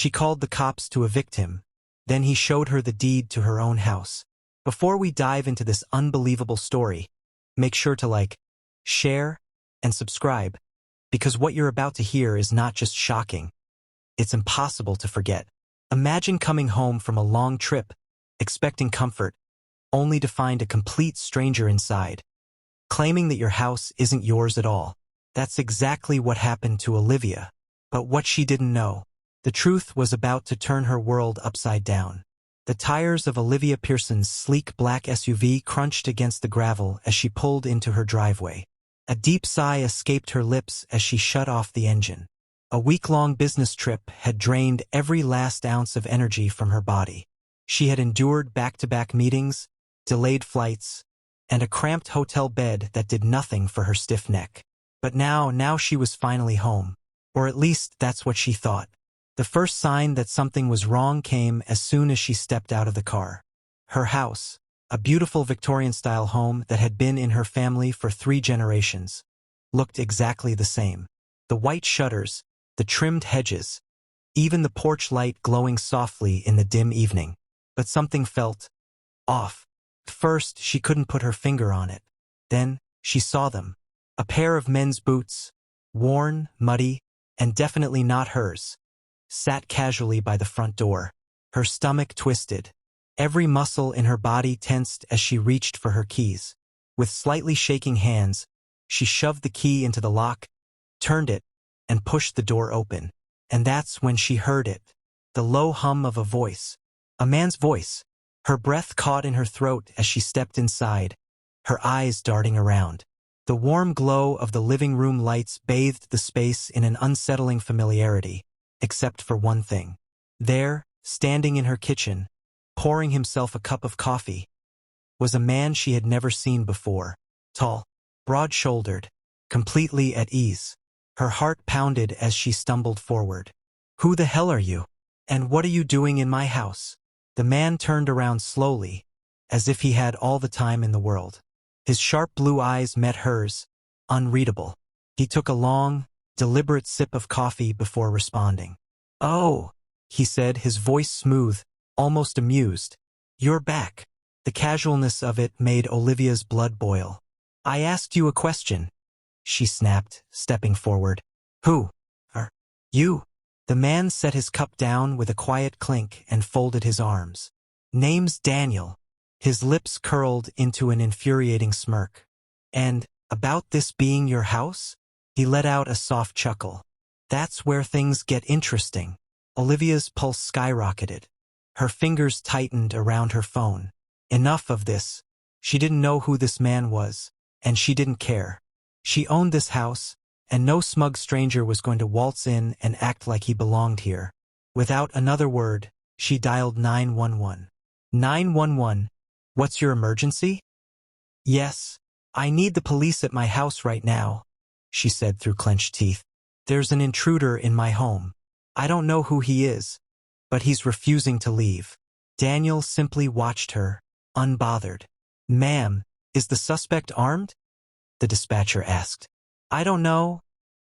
She called the cops to evict him. Then he showed her the deed to her own house. Before we dive into this unbelievable story, make sure to like, share, and subscribe, because what you're about to hear is not just shocking, it's impossible to forget. Imagine coming home from a long trip, expecting comfort, only to find a complete stranger inside, claiming that your house isn't yours at all. That's exactly what happened to Olivia. But what she didn't know, the truth was about to turn her world upside down. The tires of Olivia Pearson's sleek black SUV crunched against the gravel as she pulled into her driveway. A deep sigh escaped her lips as she shut off the engine. A week-long business trip had drained every last ounce of energy from her body. She had endured back-to-back meetings, delayed flights, and a cramped hotel bed that did nothing for her stiff neck. But now she was finally home. Or at least that's what she thought. The first sign that something was wrong came as soon as she stepped out of the car. Her house, a beautiful Victorian-style home that had been in her family for 3 generations, looked exactly the same. The white shutters, the trimmed hedges, even the porch light glowing softly in the dim evening. But something felt off. First, she couldn't put her finger on it. Then, she saw them. A pair of men's boots, worn, muddy, and definitely not hers, sat casually by the front door. Her stomach twisted. Every muscle in her body tensed as she reached for her keys. With slightly shaking hands, she shoved the key into the lock, turned it, and pushed the door open. And that's when she heard it. The low hum of a voice. A man's voice. Her breath caught in her throat as she stepped inside, her eyes darting around. The warm glow of the living room lights bathed the space in an unsettling familiarity, except for one thing. There, standing in her kitchen, pouring himself a cup of coffee, was a man she had never seen before. Tall, broad-shouldered, completely at ease. Her heart pounded as she stumbled forward. "Who the hell are you? And what are you doing in my house?" The man turned around slowly, as if he had all the time in the world. His sharp blue eyes met hers, unreadable. He took a long, deliberate sip of coffee before responding. "Oh," he said, his voice smooth, almost amused. "You're back." The casualness of it made Olivia's blood boil. "I asked you a question," she snapped, stepping forward. "Who are you?" The man set his cup down with a quiet clink and folded his arms. "Name's Daniel." His lips curled into an infuriating smirk. "And about this being your house?" He let out a soft chuckle. "That's where things get interesting." Olivia's pulse skyrocketed. Her fingers tightened around her phone. Enough of this. She didn't know who this man was, and she didn't care. She owned this house, and no smug stranger was going to waltz in and act like he belonged here. Without another word, she dialed 911. 911, what's your emergency? "Yes, I need the police at my house right now," she said through clenched teeth. "There's an intruder in my home. I don't know who he is, but he's refusing to leave." Daniel simply watched her, unbothered. "Ma'am, is the suspect armed?" the dispatcher asked. "I don't know,"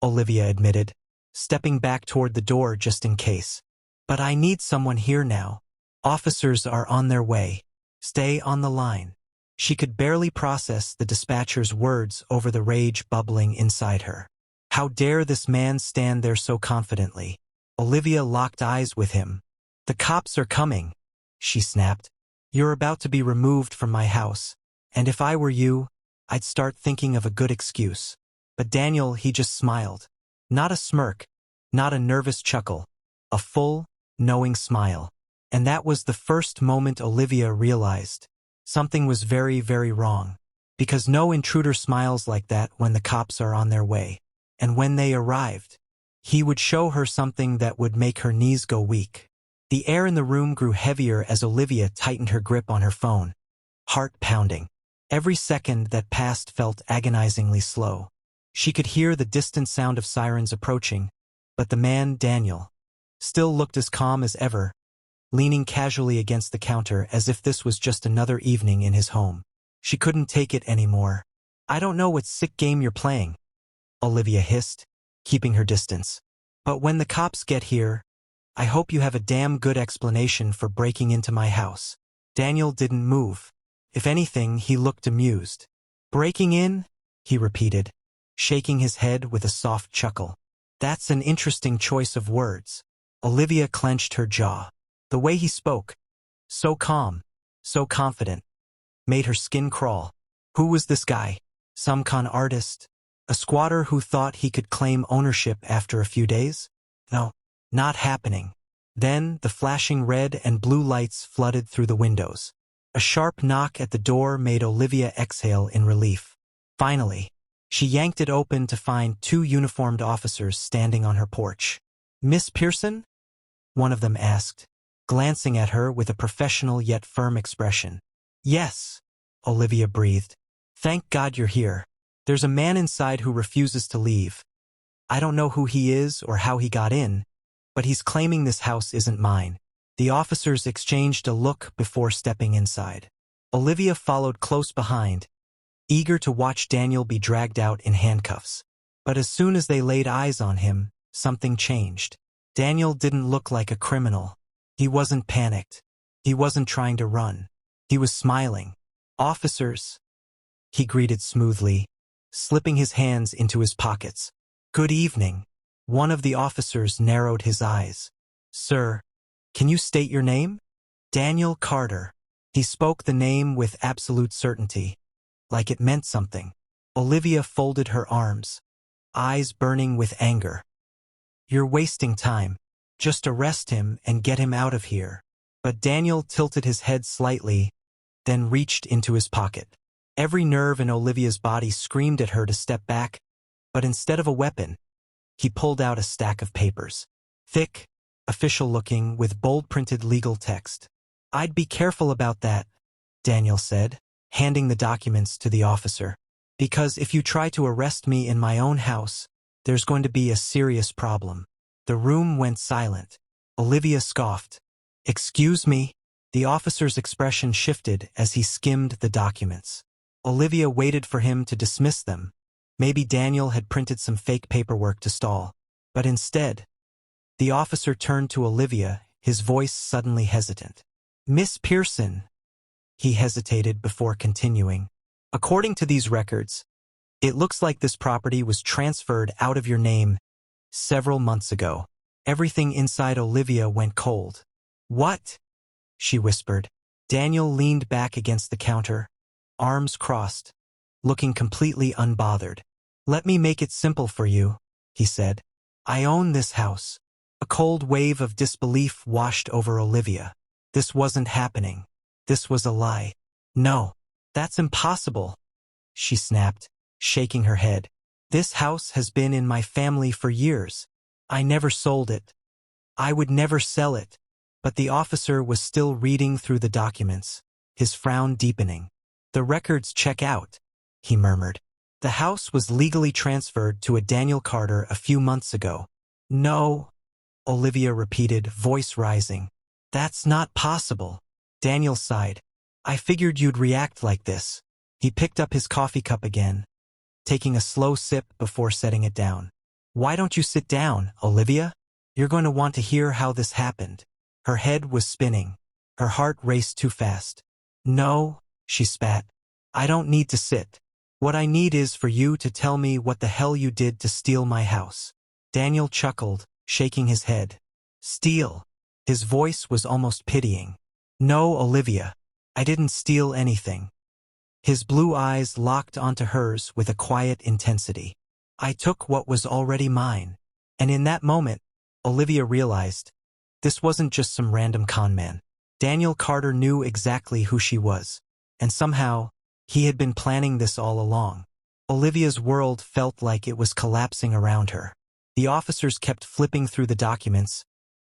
Olivia admitted, stepping back toward the door just in case. "But I need someone here now. Officers are on their way. Stay on the line." She could barely process the dispatcher's words over the rage bubbling inside her. How dare this man stand there so confidently? Olivia locked eyes with him. "The cops are coming," she snapped. "You're about to be removed from my house, and if I were you, I'd start thinking of a good excuse." But Daniel, he just smiled. Not a smirk, not a nervous chuckle, a full, knowing smile. And that was the first moment Olivia realized something was very, very wrong. Because no intruder smiles like that when the cops are on their way. And when they arrived, he would show her something that would make her knees go weak. The air in the room grew heavier as Olivia tightened her grip on her phone, heart pounding. Every second that passed felt agonizingly slow. She could hear the distant sound of sirens approaching, but the man, Daniel, still looked as calm as ever, leaning casually against the counter as if this was just another evening in his home. She couldn't take it anymore. "I don't know what sick game you're playing," Olivia hissed, keeping her distance. "But when the cops get here, I hope you have a damn good explanation for breaking into my house. Daniel didn't move. If anything, he looked amused. Breaking in? He repeated, shaking his head with a soft chuckle. That's an interesting choice of words. Olivia clenched her jaw. The way he spoke, so calm, so confident, made her skin crawl. Who was this guy? Some con artist? A squatter who thought he could claim ownership after a few days? No, not happening. Then the flashing red and blue lights flooded through the windows. A sharp knock at the door made Olivia exhale in relief. Finally, she yanked it open to find two uniformed officers standing on her porch. "Miss Pearson?" one of them asked, glancing at her with a professional yet firm expression. "Yes," Olivia breathed. "Thank God you're here. There's a man inside who refuses to leave. I don't know who he is or how he got in, but he's claiming this house isn't mine." The officers exchanged a look before stepping inside. Olivia followed close behind, eager to watch Daniel be dragged out in handcuffs. But as soon as they laid eyes on him, something changed. Daniel didn't look like a criminal. He wasn't panicked. He wasn't trying to run. He was smiling. "Officers," he greeted smoothly, slipping his hands into his pockets. "Good evening." One of the officers narrowed his eyes. "Sir, can you state your name?" "Daniel Carter." He spoke the name with absolute certainty, like it meant something. Olivia folded her arms, eyes burning with anger. "You're wasting time. Just arrest him and get him out of here." But Daniel tilted his head slightly, then reached into his pocket. Every nerve in Olivia's body screamed at her to step back, but instead of a weapon, he pulled out a stack of papers. Thick, official-looking, with bold-printed legal text. "I'd be careful about that," Daniel said, handing the documents to the officer. "Because if you try to arrest me in my own house, there's going to be a serious problem." The room went silent. Olivia scoffed. "Excuse me?" The officer's expression shifted as he skimmed the documents. Olivia waited for him to dismiss them. Maybe Daniel had printed some fake paperwork to stall. But instead, the officer turned to Olivia, his voice suddenly hesitant. "Miss Pearson," he hesitated before continuing. "According to these records, it looks like this property was transferred out of your name several months ago." Everything inside Olivia went cold. "What?" she whispered. Daniel leaned back against the counter, arms crossed, looking completely unbothered. "Let me make it simple for you," he said. "I own this house." A cold wave of disbelief washed over Olivia. This wasn't happening. This was a lie. "No, that's impossible," she snapped, shaking her head. "This house has been in my family for years. I never sold it. I would never sell it." But the officer was still reading through the documents, his frown deepening. "The records check out," he murmured. "The house was legally transferred to a Daniel Carter a few months ago." "No," Olivia repeated, voice rising. "That's not possible." Daniel sighed. "I figured you'd react like this." He picked up his coffee cup again, taking a slow sip before setting it down. "Why don't you sit down, Olivia? You're going to want to hear how this happened." Her head was spinning. Her heart raced too fast. "No," she spat. "I don't need to sit. What I need is for you to tell me what the hell you did to steal my house." Daniel chuckled, shaking his head. "Steal?" His voice was almost pitying. "No, Olivia. I didn't steal anything." His blue eyes locked onto hers with a quiet intensity. "I took what was already mine." And in that moment, Olivia realized, this wasn't just some random conman. Daniel Carter knew exactly who she was, and somehow, he had been planning this all along. Olivia's world felt like it was collapsing around her. The officers kept flipping through the documents,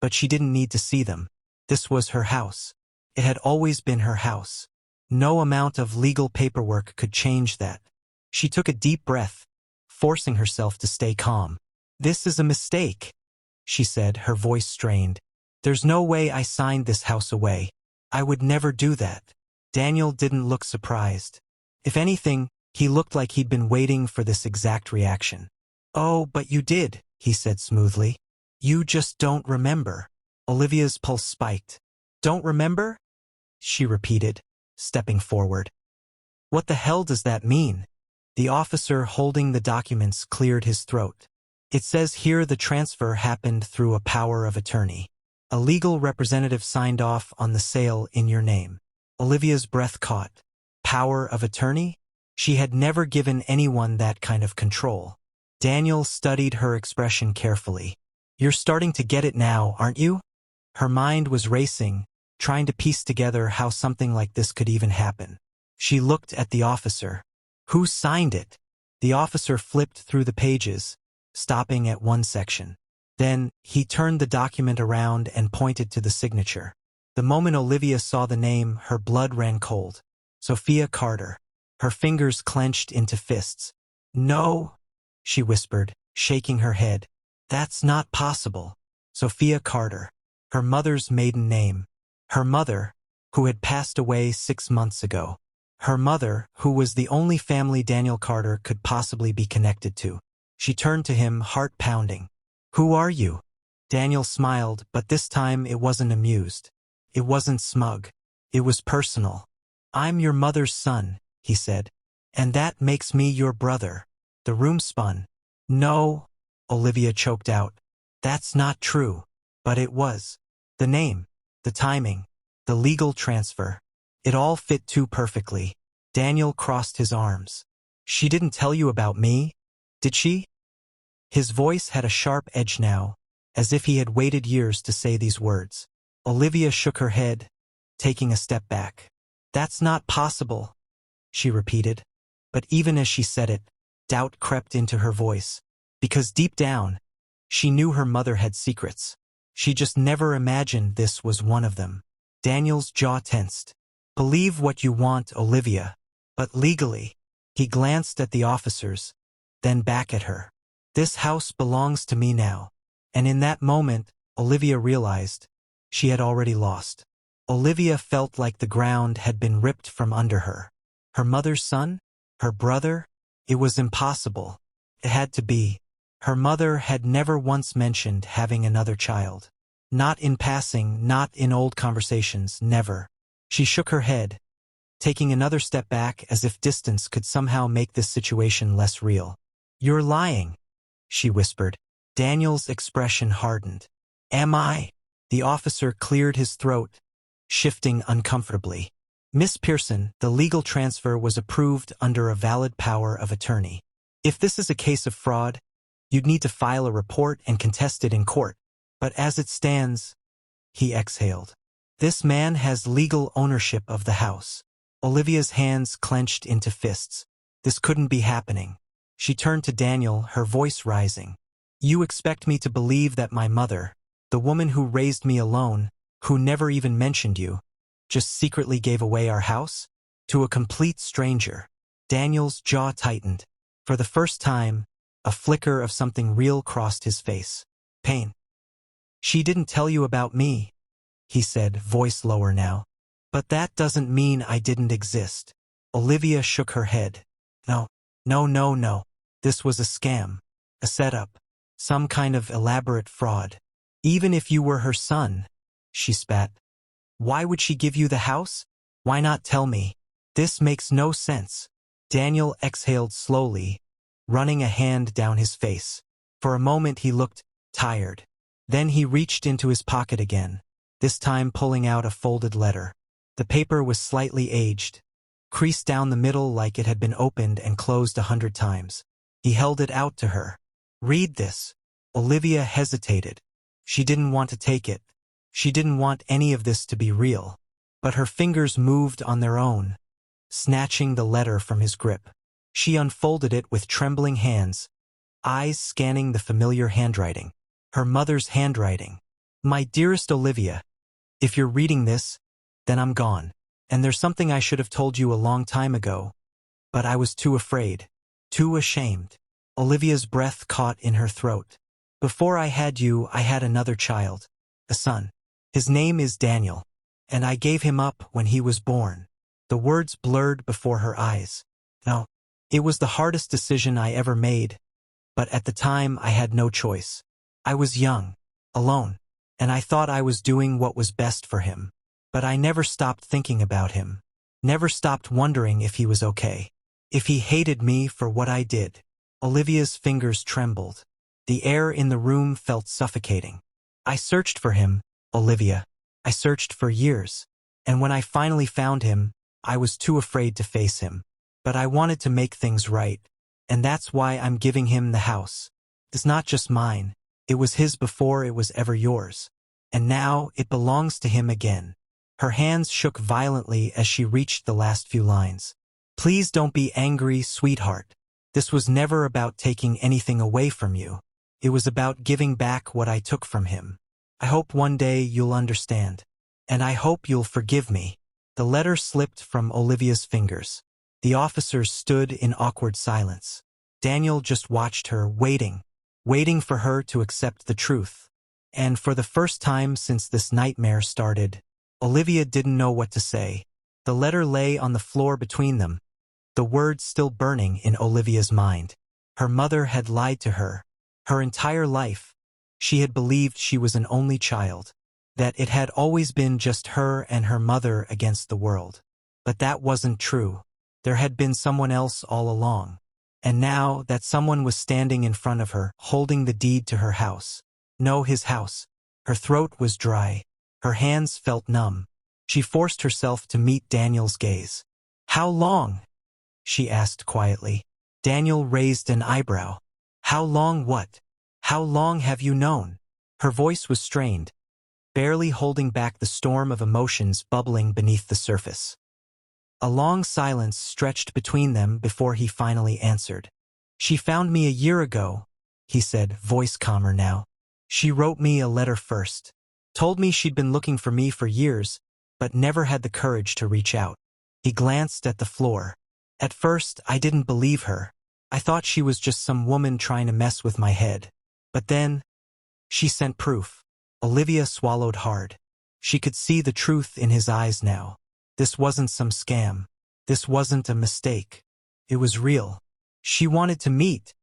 but she didn't need to see them. This was her house. It had always been her house. No amount of legal paperwork could change that. She took a deep breath, forcing herself to stay calm. "This is a mistake," she said, her voice strained. "There's no way I signed this house away. I would never do that." Daniel didn't look surprised. If anything, he looked like he'd been waiting for this exact reaction. "Oh, but you did," he said smoothly. "You just don't remember." Olivia's pulse spiked. Don't remember? She repeated, stepping forward. What the hell does that mean? The officer holding the documents cleared his throat. It says here the transfer happened through a power of attorney. A legal representative signed off on the sale in your name. Olivia's breath caught. Power of attorney? She had never given anyone that kind of control. Daniel studied her expression carefully. You're starting to get it now, aren't you? Her mind was racing, trying to piece together how something like this could even happen. She looked at the officer. Who signed it? The officer flipped through the pages, stopping at one section. Then, he turned the document around and pointed to the signature. The moment Olivia saw the name, her blood ran cold. Sophia Carter. Her fingers clenched into fists. No, she whispered, shaking her head. That's not possible. Sophia Carter. Her mother's maiden name. Her mother, who had passed away 6 months ago. Her mother, who was the only family Daniel Carter could possibly be connected to. She turned to him, heart pounding. Who are you? Daniel smiled, but this time it wasn't amused. It wasn't smug. It was personal. I'm your mother's son, he said. And that makes me your brother. The room spun. No, Olivia choked out. That's not true. But it was. The name, the timing, the legal transfer. It all fit too perfectly. Daniel crossed his arms. She didn't tell you about me, did she? His voice had a sharp edge now, as if he had waited years to say these words. Olivia shook her head, taking a step back. That's not possible, she repeated. But even as she said it, doubt crept into her voice. Because deep down, she knew her mother had secrets. She just never imagined this was one of them. Daniel's jaw tensed. Believe what you want, Olivia. But legally, he glanced at the officers, then back at her. This house belongs to me now. And in that moment, Olivia realized she had already lost. Olivia felt like the ground had been ripped from under her. Her mother's son? Her brother? It was impossible. It had to be. Her mother had never once mentioned having another child. Not in passing, not in old conversations, never. She shook her head, taking another step back as if distance could somehow make this situation less real. You're lying, she whispered. Daniel's expression hardened. Am I? The officer cleared his throat, shifting uncomfortably. Miss Pearson, the legal transfer was approved under a valid power of attorney. If this is a case of fraud, you'd need to file a report and contest it in court. But as it stands, he exhaled. This man has legal ownership of the house. Olivia's hands clenched into fists. This couldn't be happening. She turned to Daniel, her voice rising. You expect me to believe that my mother, the woman who raised me alone, who never even mentioned you, just secretly gave away our house? To a complete stranger. Daniel's jaw tightened. For the first time, a flicker of something real crossed his face. Pain. She didn't tell you about me, he said, voice lower now. But that doesn't mean I didn't exist. Olivia shook her head. No. This was a scam. A setup. Some kind of elaborate fraud. Even if you were her son, she spat. Why would she give you the house? Why not tell me? This makes no sense. Daniel exhaled slowly, running a hand down his face. For a moment he looked tired. Then he reached into his pocket again, this time pulling out a folded letter. The paper was slightly aged, creased down the middle like it had been opened and closed 100 times. He held it out to her. Read this. Olivia hesitated. She didn't want to take it. She didn't want any of this to be real. But her fingers moved on their own, snatching the letter from his grip. She unfolded it with trembling hands, eyes scanning the familiar handwriting. Her mother's handwriting. My dearest Olivia, if you're reading this, then I'm gone. And there's something I should have told you a long time ago. But I was too afraid. Too ashamed. Olivia's breath caught in her throat. Before I had you, I had another child. A son. His name is Daniel. And I gave him up when he was born. The words blurred before her eyes. No. It was the hardest decision I ever made. But at the time I had no choice. I was young. Alone. and I thought I was doing what was best for him. But I never stopped thinking about him. Never stopped wondering if he was okay. If he hated me for what I did. Olivia's fingers trembled. The air in the room felt suffocating. I searched for him, Olivia. I searched for years. And when I finally found him, I was too afraid to face him. But I wanted to make things right. And that's why I'm giving him the house. It's not just mine. It was his before it was ever yours. And now it belongs to him again. Her hands shook violently as she reached the last few lines. Please don't be angry, sweetheart. This was never about taking anything away from you. It was about giving back what I took from him. I hope one day you'll understand. And I hope you'll forgive me. The letter slipped from Olivia's fingers. The officers stood in awkward silence. Daniel just watched her, waiting for her to accept the truth. And for the first time since this nightmare started, Olivia didn't know what to say. The letter lay on the floor between them, the words still burning in Olivia's mind. Her mother had lied to her. Her entire life, she had believed she was an only child, that it had always been just her and her mother against the world. But that wasn't true. There had been someone else all along. And now that someone was standing in front of her, holding the deed to her house. No, his house. Her throat was dry. Her hands felt numb. She forced herself to meet Daniel's gaze. How long? She asked quietly. Daniel raised an eyebrow. How long what? How long have you known? Her voice was strained, barely holding back the storm of emotions bubbling beneath the surface. A long silence stretched between them before he finally answered. She found me a year ago, he said, voice calmer now. She wrote me a letter first. Told me she'd been looking for me for years, but never had the courage to reach out. He glanced at the floor. At first, I didn't believe her. I thought she was just some woman trying to mess with my head. But then, she sent proof. Olivia swallowed hard. She could see the truth in his eyes now. This wasn't some scam. This wasn't a mistake. It was real. She wanted to meet,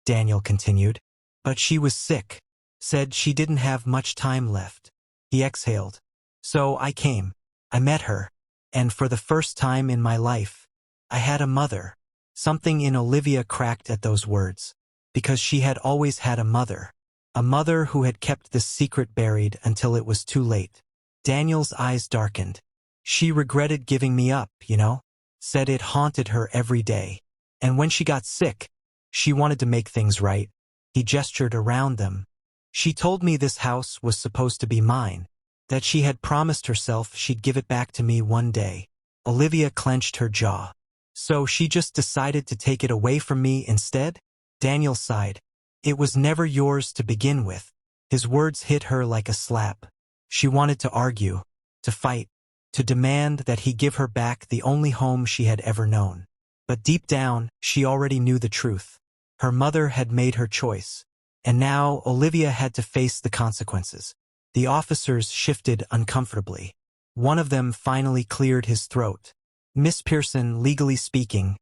Daniel continued. But she was sick. Said she didn't have much time left. He exhaled. So I came. I met her. And for the first time in my life, I had a mother. Something in Olivia cracked at those words. Because she had always had a mother. A mother who had kept this secret buried until it was too late. Daniel's eyes darkened. She regretted giving me up, you know? Said it haunted her every day. And when she got sick, she wanted to make things right. He gestured around them. She told me this house was supposed to be mine. That she had promised herself she'd give it back to me one day. Olivia clenched her jaw. So she just decided to take it away from me instead? Daniel sighed. It was never yours to begin with. His words hit her like a slap. She wanted to argue, to fight, to demand that he give her back the only home she had ever known. But deep down, she already knew the truth. Her mother had made her choice. And now Olivia had to face the consequences. The officers shifted uncomfortably. One of them finally cleared his throat. Miss Pearson, legally speaking,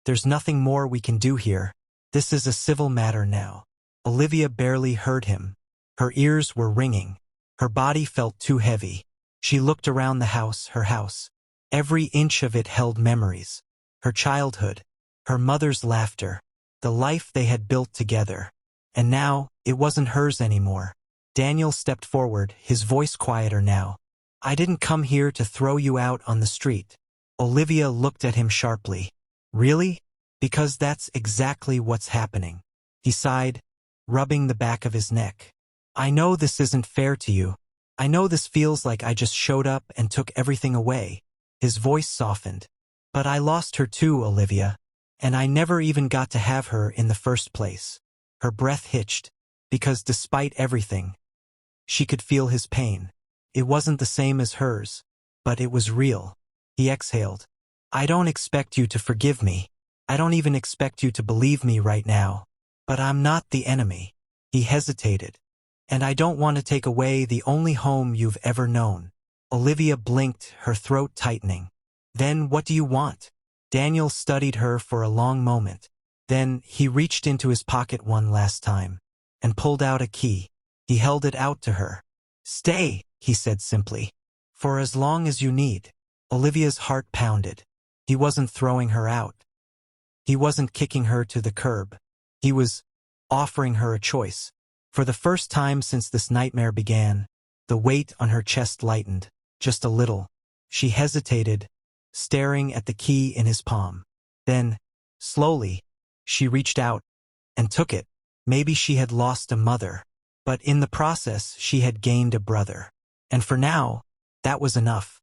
there's nothing more we can do here. This is a civil matter now. Olivia barely heard him. Her ears were ringing. Her body felt too heavy. She looked around the house, her house. Every inch of it held memories. Her childhood, her mother's laughter, the life they had built together. And now, it wasn't hers anymore. Daniel stepped forward, his voice quieter now. I didn't come here to throw you out on the street. Olivia looked at him sharply. Really? Because that's exactly what's happening. He sighed, rubbing the back of his neck. I know this isn't fair to you. I know this feels like I just showed up and took everything away. His voice softened. But I lost her too, Olivia. And I never even got to have her in the first place. Her breath hitched, because despite everything, she could feel his pain. It wasn't the same as hers, but it was real. He exhaled. I don't expect you to forgive me. I don't even expect you to believe me right now. But I'm not the enemy. He hesitated. And I don't want to take away the only home you've ever known. Olivia blinked, her throat tightening. Then what do you want? Daniel studied her for a long moment. Then he reached into his pocket one last time and pulled out a key. He held it out to her. Stay, he said simply. For as long as you need. Olivia's heart pounded. He wasn't throwing her out. He wasn't kicking her to the curb. He was offering her a choice. For the first time since this nightmare began, the weight on her chest lightened, just a little. She hesitated, staring at the key in his palm. Then, slowly, she reached out and took it. Maybe she had lost a mother, but in the process she had gained a brother. And for now, that was enough.